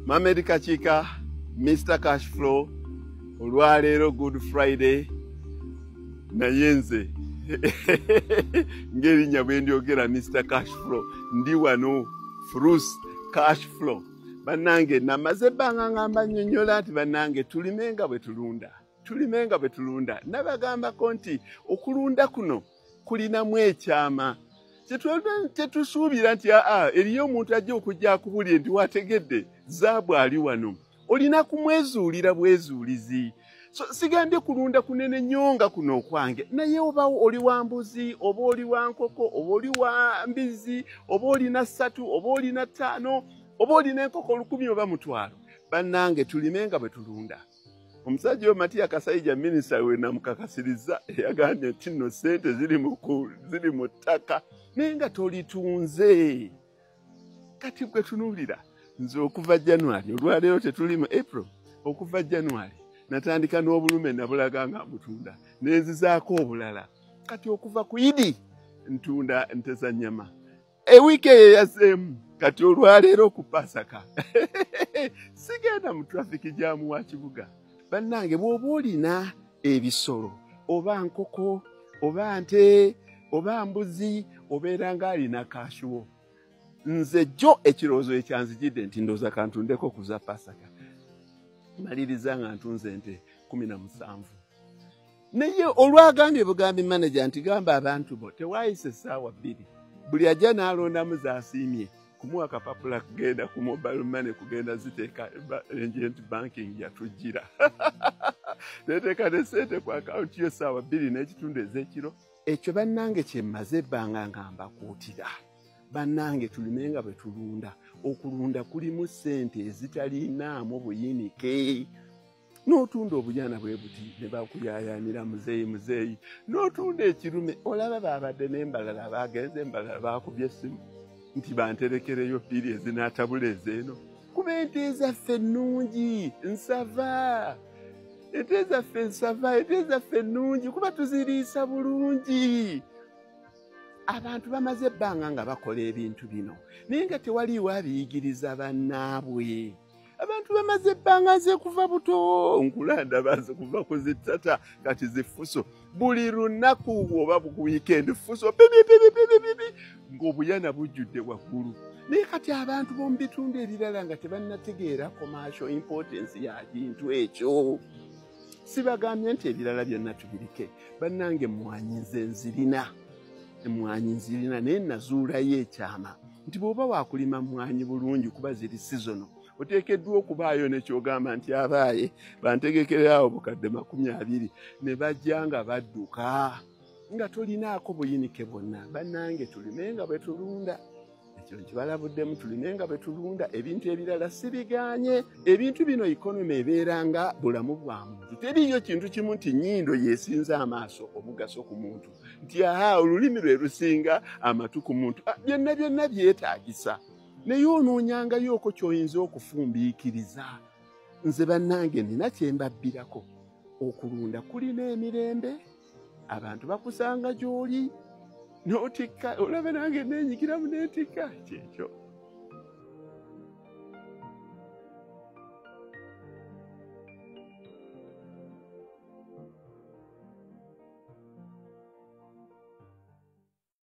Mamed Kachika, Mr. Cashflow, olwaleero Good Friday, nayenze. Ngerinnya bwe ndyogera Mr. Cashflow, ndi wano Fruce Cashflow. Bannange namaze ebbanga ngamba nnyonnyola nti bannange tulimenga bwe tulunda. Tulimenga bwe tulunda. Nabagambako nti okulunda kuno kulinamu ekyama. Tetusuubira nti eriyo omuntu ajja okujja akubulye nti wategedde zaabu ali wano. Olina kumwezuulira bwezuulizi. So sigambye kulunda kunene nyonga kuno okwange. Naye oba oli wa mbuzi, oba oli wa nkoko, oba oli wa mbizi, oba olina 3, oba olina 5, oba olina enkoko 1000 oba 1000. Bannange tulimenga bwe tulunda. Omusajja Matiya Kasaija minisita we namukakasiriza yagambye nti nno ssente ziri mu ttaka nenga tolitunze. Kati gwe tunuulira nze okuva January olwaleero tetuli mu April, okuva January natandika n'obulume nabulaga nga mbutunda nenzizaako obulala. Kati okuva ku Idi ntunda ente za nnyama. Ewiiki eyeyaseemu kati olwaleero ku Pasaka sigenda mu traffic jam wa kibuga. Bannange bw'oba olina ebisolo oba nkoko oba nte oba mbuzi obeera ng'alina kashuwo. Nze jjo ekirowoozo ekyanzijidde nti ndooza kantundeko kuza Pasaka. Maliriza nga ntunze ente 17. Naye olwagambye bugambi manager nti gamba abantu bo tewaayise essaawa 2. Buli ajja n'alondamu z'asiimye kumuwa kapapula kugenda ku mobile money kugenda ziteeka agent banking yatujjira. Neteeka ne ssente ku akawunti yo essaawa 2 n'ekitundu ez'ekiro. Ekyo bannange kye mmaze ebbanga nga mbakuutira. Bannange tulimenga bwe tulunda. Okulunda kulimu ssente ezitalinaamu buyinike. N'otunda obujana bwe buti ne bakuyaayaanira muzeeyi. N'otunda ekirume olaba baabadde n'embalala baagenze embalala baakubye essimu nti banterekereyo bbiri ezinaatabula ezeeno. Kuba ente ezaffe nnungi nsava. Ente ezaffe nsava, ente ezaffe nnungi kuba tuziriisa bulungi. Abantu bamaze ebbanga nga bakola ebintu bino naye nga tewaliiwo abiyigiriza bannaabwe. Abantu bamaze ebbanga nze kuva buto nkulanda baze kuva ku zitata kati zifuso buli lunaku oba ku weekend fuso ng'obuyana bujjudde waggulu. Naye kati abantu b'omu bitundu ebirala nga tebannategeera commercial importance ya kintu ekyo. Sibagambye nti ebirala byonna tubirike. Bannange mmwanyi nze nzirina. Mmwanyi nzirina naye nazuulayo ekyama nti bw'oba waakulima mmwanyi bulungi kuba ziri seasonal oteekeddwa okubaayo nekyogamba nti abaaye bantegekererawo bukadde 20 ne bajja nga badduka nga tolinaako buyinike bwonna. Bannange tulimenga bwe tulunda. Ekyo nkibalabuddemu tulimenga bwe tulunda. Ebintu ebirala sibiganye. Ebintu bino ikonomi ebeeranga bulamu bwa muntu. Teriyo kintu kimu nti nnyindo yeesinza amaaso omugaso ku muntu nti olulimi lwe lusinga amatu ku muntu. Byonna byonna byetaagisa. Naye onoonyangayooko ky'oyinza okufumbiikiriza. Nze bannange nina kye mbabbirako. Okulunda kulina emirembe. Abantu bakusanga gy'oli n'otikka olaba nange neenyigiramu n'entikka kyekyo.